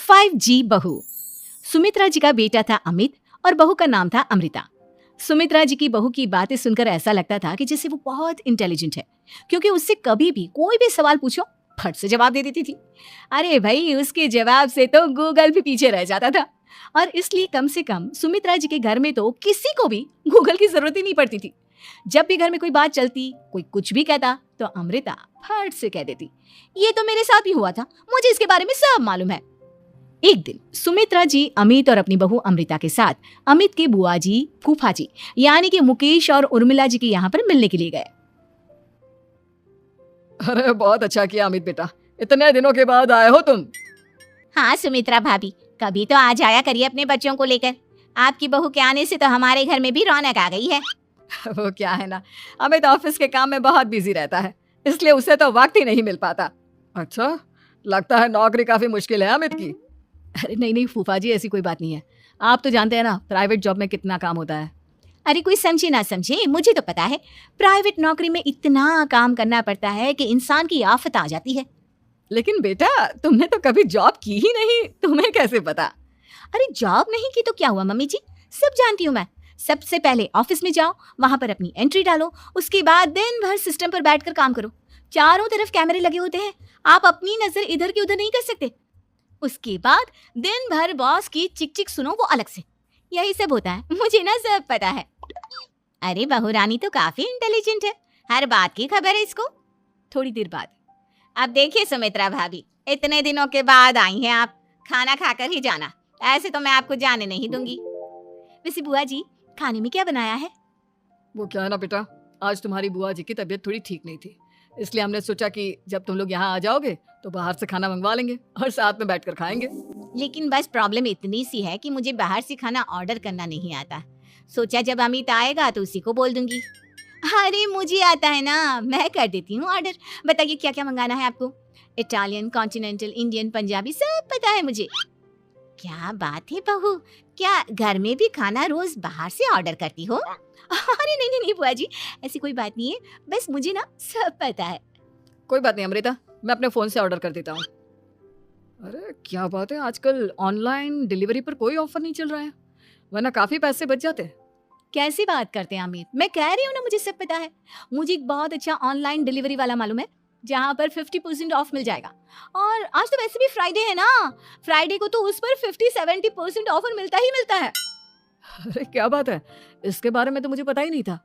5G बहू। सुमित्रा जी का बेटा था अमित और बहू का नाम था अमृता। सुमित्रा जी की बहू की बातें सुनकर ऐसा लगता था कि जैसे वो बहुत इंटेलिजेंट है, क्योंकि उससे कभी भी कोई भी सवाल पूछो फट से जवाब दे देती थी। अरे भाई, उसके जवाब से तो गूगल भी पीछे रह जाता था। और इसलिए कम से कम सुमित्रा जी के घर में तो किसी को भी गूगल की जरूरत ही नहीं पड़ती थी। जब भी घर में कोई बात चलती, कोई कुछ भी कहता, तो अमृता फट से कह देती, ये तो मेरे साथ ही हुआ था, मुझे इसके बारे में सब मालूम है। एक दिन सुमित्रा जी अमित और अपनी बहू अमृता के साथ अमित के बुआ जी, फूफा जी यानी कि मुकेश और उर्मिला जी के यहाँ पर मिलने के लिए गए। अरे बहुत अच्छा किया अमित बेटा, इतने दिनों के बाद आए हो तुम। हाँ सुमित्रा भाभी, कभी तो आ जाया करिए अपने बच्चों को लेकर। आपकी बहू के आने से तो हमारे घर में भी रौनक आ गई है। वो क्या है ना, अमित ऑफिस के काम में बहुत बिजी रहता है, इसलिए उसे तो वक्त ही नहीं मिल पाता। अच्छा, लगता है नौकरी काफी मुश्किल है अमित की। अरे नहीं नहीं फूफा जी, ऐसी कोई बात नहीं है। आप तो जानते हैं ना प्राइवेट जॉब में कितना काम होता है। अरे कोई समझे ना समझे, मुझे तो पता है प्राइवेट नौकरी में इतना काम करना पड़ता है कि इंसान की आफत आ जाती है। लेकिन बेटा, तुमने तो कभी जॉब की ही नहीं, तुम्हें कैसे पता? अरे जॉब नहीं की तो क्या हुआ मम्मी जी, सब जानती हूँ मैं। सबसे पहले ऑफिस में जाओ, वहां पर अपनी एंट्री डालो, उसके बाद दिन भर सिस्टम पर बैठकर काम करो। चारों तरफ कैमरे लगे होते हैं, आप अपनी नजर इधर की उधर नहीं कर सकते। उसके बाद दिन भर बॉस की चिक चिक सुनो, वो अलग से। यही सब होता है, मुझे ना सब पता है। अरे बहू रानी तो काफी इंटेलिजेंट है, हर बात की खबर है इसको। थोड़ी देर बाद, अब देखिए सुमित्रा भाभी, इतने दिनों के बाद आई हैं आप, खाना खाकर ही जाना, ऐसे तो मैं आपको जाने नहीं दूंगी। वैसे बुआ जी, खाने में क्या बनाया है? वो क्या है ना बेटा, आज तुम्हारी बुआ जी की तबीयत थोड़ी ठीक नहीं थी, इसलिए हमने सोचा कि जब तुम लोग यहाँ आ जाओगे तो बाहर से खाना मंगवा लेंगे और साथ में बैठकर खाएंगे। लेकिन बस प्रॉब्लम इतनी सी है कि मुझे बाहर से खाना ऑर्डर करना नहीं आता। सोचा जब अमित आएगा तो उसी को बोल दूंगी। अरे मुझे आता है ना, मैं कर देती हूँ ऑर्डर। बताइए क्या क्या मंगाना है आपको? इटालियन, कॉन्टिनेंटल, इंडियन, पंजाबी, सब पता है मुझे। क्या बात है बहू, क्या घर में भी खाना रोज बाहर से ऑर्डर करती हो? अरे नहीं नहीं नहीं बुआ जी, ऐसी कोई बात नहीं है, बस मुझे ना सब पता है। कोई बात नहीं अमृता, मैं अपने फोन से ऑर्डर कर देता हूँ। अरे क्या बात है, आजकल ऑनलाइन डिलीवरी पर कोई ऑफर नहीं चल रहा है, वरना काफी पैसे बच जाते हैं। कैसी बात करते हैं अमित, मैं कह रही हूँ ना मुझे सब पता है। मुझे एक बहुत अच्छा ऑनलाइन डिलीवरी वाला मालूम है, जहाँ पर 50% ऑफ मिल जाएगा। और आज तो वैसे भी फ्राइडे है ना, फ्राइडे को तो उस पर 50-70% ऑफर मिलता ही मिलता है। अरे क्या बात है, इसके बारे में तो मुझे पता ही नहीं था।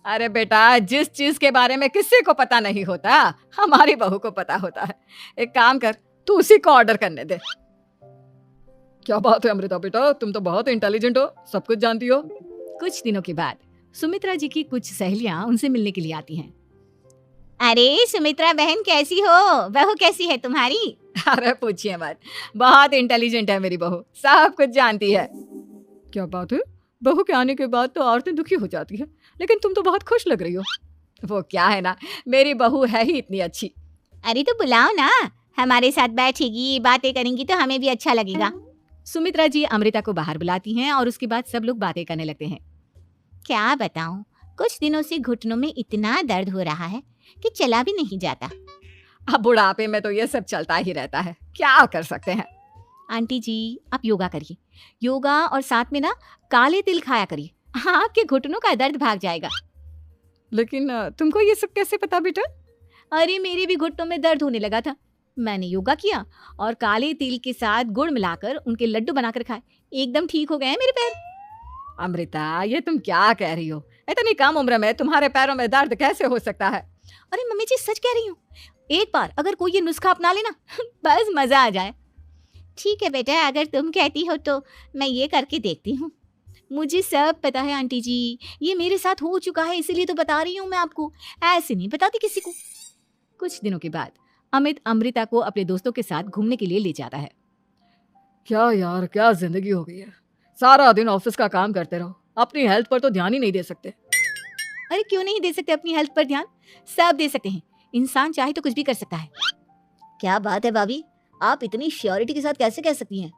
अरे बेटा, जिस चीज के बारे में किसी को पता नहीं होता, हमारी बहू को पता होता है। एक काम कर, तू उसी को ऑर्डर करने दे। क्या बात है अमृता बेटा, तुम तो बहुत इंटेलिजेंट हो, सब कुछ जानती हो। कुछ दिनों के बाद सुमित्रा जी की कुछ सहेलियां उनसे मिलने के लिए आती हैं। अरे सुमित्रा बहन कैसी हो, बहू कैसी है तुम्हारी? अरे पूछिए मत, बहुत इंटेलिजेंट है मेरी बहू, सब कुछ जानती है। क्या बात है, बहू के आने के बाद तो औरतें दुखी हो जाती है, लेकिन तुम तो बहुत खुश लग रही हो। वो क्या है ना, मेरी बहू है ही इतनी अच्छी। अरे तो बुलाओ ना, हमारे साथ बैठेगी, बातें करेंगी तो हमें भी अच्छा लगेगा। सुमित्रा जी अमृता को बाहर बुलाती हैं और उसके बाद सब लोग बातें करने लगते हैं। क्या बताऊं, कुछ दिनों से घुटनों में इतना दर्द हो रहा है कि चला भी नहीं जाता। अब बुढ़ापे में तो ये सब चलता ही रहता है, क्या कर सकते हैं। आंटी जी, आप योगा करिए, योगा और साथ में ना काले तिल खाया करिए, आपके घुटनों का दर्द भाग जाएगा। लेकिन तुमको ये सब कैसे पता बेटा? अरे मेरे भी घुटनों में दर्द होने लगा था, मैंने योगा किया और काले तिल के साथ गुड़ मिलाकर उनके लड्डू बनाकर खाए, एकदम ठीक हो गए हैं मेरे पैर। अमृता, ये तुम क्या कह रही हो? इतनी कम उम्र में तुम्हारे पैरों में दर्द कैसे हो सकता है? अरे मम्मी जी सच कह रही हूँ, एक बार अगर कोई ये नुस्खा अपना लेना बस मजा आ जाए। ठीक है बेटा, अगर तुम कहती हो तो मैं ये करके देखती हूँ। मुझे सब पता है आंटी जी, ये मेरे साथ हो चुका है, इसीलिए तो बता रही हूँ मैं आपको, ऐसे नहीं बताती किसी को। कुछ दिनों के बाद अमित अमृता को अपने दोस्तों के साथ घूमने के लिए ले जाता है। क्या यार, क्या जिंदगी हो गई है, सारा दिन ऑफिस का काम करते रहो, अपनी हेल्थ पर तो ध्यान ही नहीं दे सकते। अरे क्यों नहीं दे सकते अपनी हेल्थ पर ध्यान, सब दे सकते हैं, इंसान चाहे तो कुछ भी कर सकता है। क्या बात है भाभी, आप इतनी श्योरिटी के साथ कैसे कह सकती हैं?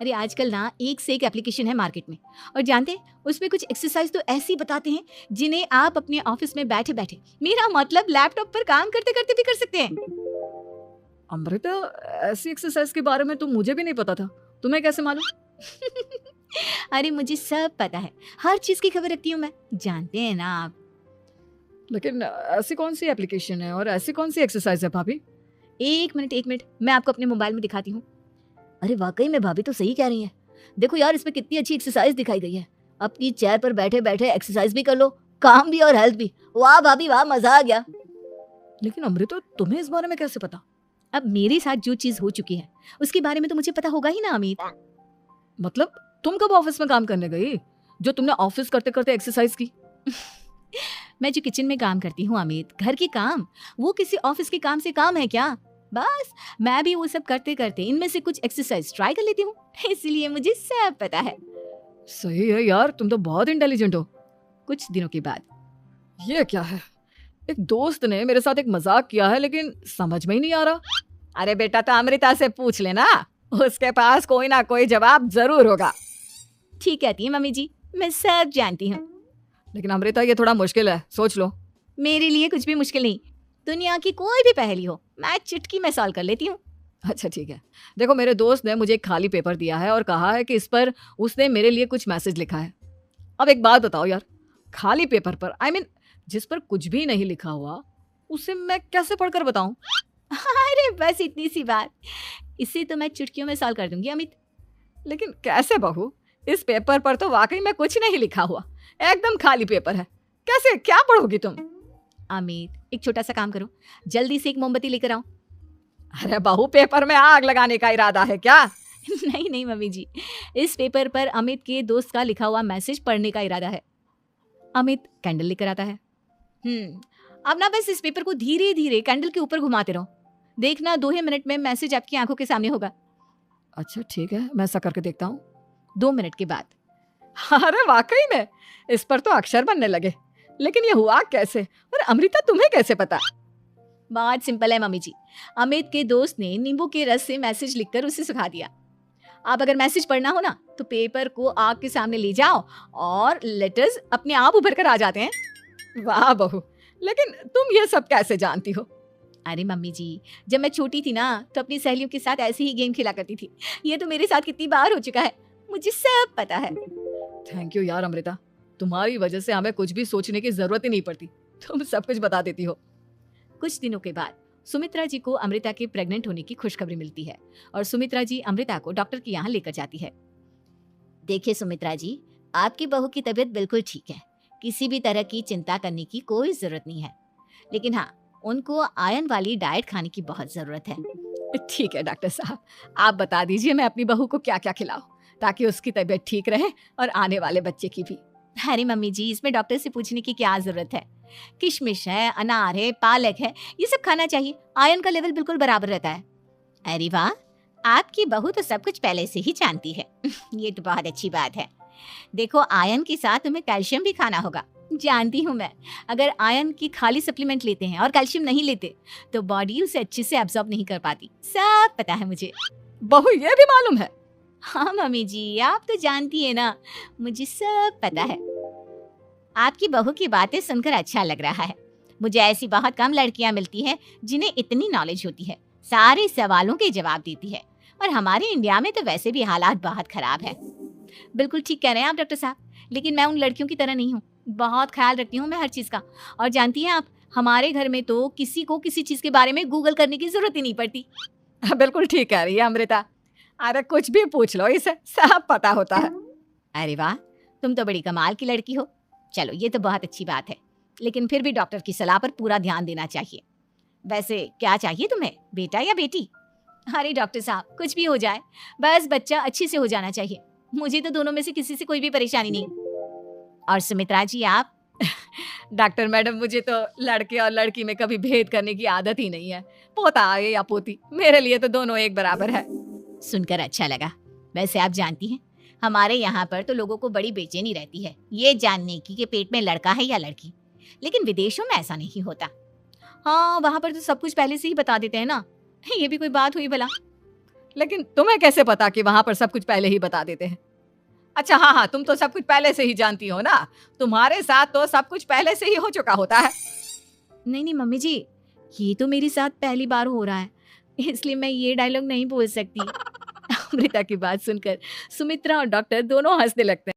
अरे आजकल ना एक से एक एप्लीकेशन है मार्केट में, और जानते हैं उसमें कुछ एक्सरसाइज तो ऐसी बताते हैं जिन्हें आप अपने ऑफिस में बैठे बैठे, मेरा मतलब लैपटॉप पर काम करते करते भी कर सकते हैं। अमृता, ऐसी एक्सरसाइज के बारे में तो मुझे भी नहीं पता था, तुम्हें कैसे मालूम? अरे मुझे सब पता है, हर चीज की खबर रखती हूँ मैं, जानते हैं ना आप। लेकिन ऐसी कौन सी एप्लीकेशन है और ऐसी कौन सी एक्सरसाइज है भाभी? एक मिनट, मैं आपको अपने मोबाइल में दिखाती हूँ। अरे वाकई में भाभी तो सही कह रही है। देखो यार, इसमें कितनी अच्छी एक्सरसाइज दिखाई गई है। अपनी चेयर पर बैठे बैठे एक्सरसाइज भी कर लो, काम भी और हेल्थ भी। वाह भाभी वाह, मजा आ गया। लेकिन अमृता, तुम्हें इस बारे में कैसे पता? अब मेरे साथ जो चीज हो चुकी है उसके बारे में तो मुझे पता होगा ही ना अमित। मतलब तुम कब ऑफिस में काम करने गई जो तुमने ऑफिस करते करते एक्सरसाइज की? मैं जो किचन में काम करती हूँ अमित, घर के काम, वो किसी ऑफिस के काम से काम है क्या? बस मैं भी वो सब करते करते इनमें से कुछ एक्सरसाइज ट्राई कर लेती हूँ, इसलिए मुझे सब पता है। सही है यार, तुम तो बहुत इंटेलिजेंट हो। कुछ दिनों के बाद ये क्या है? एक दोस्त ने मेरे साथ एक मजाक किया है, लेकिन समझ में ही नहीं आ रहा। अरे बेटा, तो अमृता से पूछ लेना, उसके पास कोई ना कोई जवाब जरूर होगा। ठीक कहती है मम्मी जी, मैं सब जानती हूँ। लेकिन अमृता, ये थोड़ा मुश्किल है, सोच लो। मेरे लिए कुछ भी मुश्किल नहीं, दुनिया की कोई भी पहेली हो मैं चुटकी में सॉल्व कर लेती हूँ। अच्छा ठीक है, देखो मेरे दोस्त ने मुझे एक खाली पेपर दिया है और कहा है कि इस पर उसने मेरे लिए कुछ मैसेज लिखा है। अब एक बात बताओ यार, खाली पेपर पर, आई मीन जिस पर कुछ भी नहीं लिखा हुआ, उसे मैं कैसे पढ़कर बताऊं? अरे बस इतनी सी बात, इसे तो मैं चुटकियों में सॉल्व कर दूंगी अमित। लेकिन कैसे बहू? इस पेपर पर तो वाकई में कुछ नहीं लिखा हुआ, एकदम खाली पेपर है, कैसे, क्या पढ़ोगी तुम? अमित, एक छोटा सा काम करो, जल्दी से एक मोमबत्ती लेकर आओ। अरे बहू, पेपर में आग लगाने का इरादा है क्या? नहीं मम्मी जी, इस पेपर पर अमित के दोस्त का लिखा हुआ मैसेज पढ़ने का इरादा है। अमित कैंडल लेकर आता है। अब ना बस इस पेपर को धीरे धीरे कैंडल के ऊपर घुमाते रहो, देखना 2 ही मिनट में मैसेज आपकी आंखों के सामने होगा। अच्छा ठीक है, मैं ऐसा करके देखता हूँ। 2 मिनट के बाद अरे वाकई में इस पर तो अक्षर बनने लगे, लेकिन ये हुआ कैसे? और अमृता, तुम्हें कैसे पता? बहुत सिंपल है मम्मी जी, अमित के दोस्त ने नींबू के रस से मैसेज लिखकर उसे सुखा दिया। आप अगर मैसेज पढ़ना हो ना तो पेपर को आग के सामने ले जाओ और लेटर्स अपने आप उभर कर आ जाते हैं। वाह बहू, लेकिन तुम ये सब कैसे जानती हो? अरे मम्मी जी, जब मैं छोटी थी ना तो अपनी सहेलियों के साथ ऐसे ही गेम खेला करती थी। ये तो मेरे साथ कितनी बार हो चुका है, मुझे सब पता है। थैंक यू यार अमृता, तुम्हारी वजह से हमें कुछ भी सोचने की जरूरत ही नहीं पड़ती, तुम सब कुछ बता देती हो। कुछ दिनों के बाद सुमित्रा जी को अमृता के प्रेग्नेंट होने की खुशखबरी मिलती है और सुमित्रा जी अमृता को डॉक्टर के यहाँ लेकर जाती है। देखिए सुमित्रा जी, आपकी बहू की तबीयत बिल्कुल ठीक है, किसी भी तरह की चिंता करने की कोई जरूरत नहीं है, लेकिन हाँ, उनको आयरन वाली डाइट खाने की बहुत जरूरत है। ठीक है डॉक्टर साहब, आप बता दीजिए मैं अपनी बहू को क्या क्या खिलाऊं ताकि उसकी तबीयत ठीक रहे और आने वाले बच्चे की भी। अरे मम्मी जी, इसमें डॉक्टर से पूछने की क्या जरूरत है, किशमिश है, अनार है, पालक है, ये सब खाना चाहिए, आयरन का लेवल बिल्कुल बराबर रहता है। अरे वाह, आपकी बहू तो सब कुछ पहले से ही जानती है। ये तो बहुत अच्छी बात है। देखो, आयरन के साथ तुम्हें कैल्शियम भी खाना होगा। जानती हूँ मैं, अगर आयरन की खाली सप्लीमेंट लेते हैं और कैल्शियम नहीं लेते तो बॉडी उसे अच्छे से एब्जॉर्ब नहीं कर पाती, सब पता है मुझे। बहू, ये भी मालूम है? हाँ मम्मी जी, आप तो जानती है ना, मुझे सब पता है। आपकी बहू की बातें सुनकर अच्छा लग रहा है। मुझे ऐसी बहुत कम लड़कियां मिलती हैं जिन्हें इतनी नॉलेज होती है, सारे सवालों के जवाब देती है, और हमारे इंडिया में तो वैसे भी हालात बहुत खराब है। बिल्कुल ठीक कह रहे हैं आप डॉक्टर साहब, लेकिन मैं उन लड़कियों की तरह नहीं हूँ, बहुत ख्याल रखती हूँ मैं हर चीज़ का। और जानती हैं आप, हमारे घर में तो किसी को किसी चीज़ के बारे में गूगल करने की जरूरत ही नहीं पड़ती। बिल्कुल ठीक कह रही है अमृता, अरे कुछ भी पूछ लो, इसे सब पता होता है। अरे वाह, तुम तो बड़ी कमाल की लड़की हो। चलो, ये तो बहुत अच्छी बात है, लेकिन फिर भी डॉक्टर की सलाह पर पूरा ध्यान देना चाहिए। वैसे क्या चाहिए तुम्हें, बेटा या बेटी? अरे डॉक्टर साहब, कुछ भी हो जाए, बस बच्चा अच्छे से हो जाना चाहिए। मुझे तो दोनों में से किसी से कोई भी परेशानी नहीं। और सुमित्रा जी, आप? डॉक्टर मैडम, मुझे तो लड़के और लड़की में कभी भेद करने की आदत ही नहीं है, पोता आए या पोती, मेरे लिए तो दोनों एक बराबर है। सुनकर अच्छा लगा। वैसे आप जानती हैं, हमारे यहाँ पर तो लोगों को बड़ी बेचैनी रहती है ये जानने की कि पेट में लड़का है या लड़की, लेकिन विदेशों में ऐसा नहीं होता। हाँ, वहाँ पर तो सब कुछ पहले से ही बता देते हैं ना, ये भी कोई बात हुई भला? लेकिन तुम्हें कैसे पता कि वहाँ पर सब कुछ पहले ही बता देते हैं? अच्छा हाँ, तुम तो सब कुछ पहले से ही जानती हो ना, तुम्हारे साथ तो सब कुछ पहले से ही हो चुका होता है। नहीं मम्मी जी, ये तो मेरे साथ पहली बार हो रहा है, इसलिए मैं ये डायलॉग नहीं बोल सकती। अमृता की बात सुनकर सुमित्रा और डॉक्टर दोनों हंसने लगते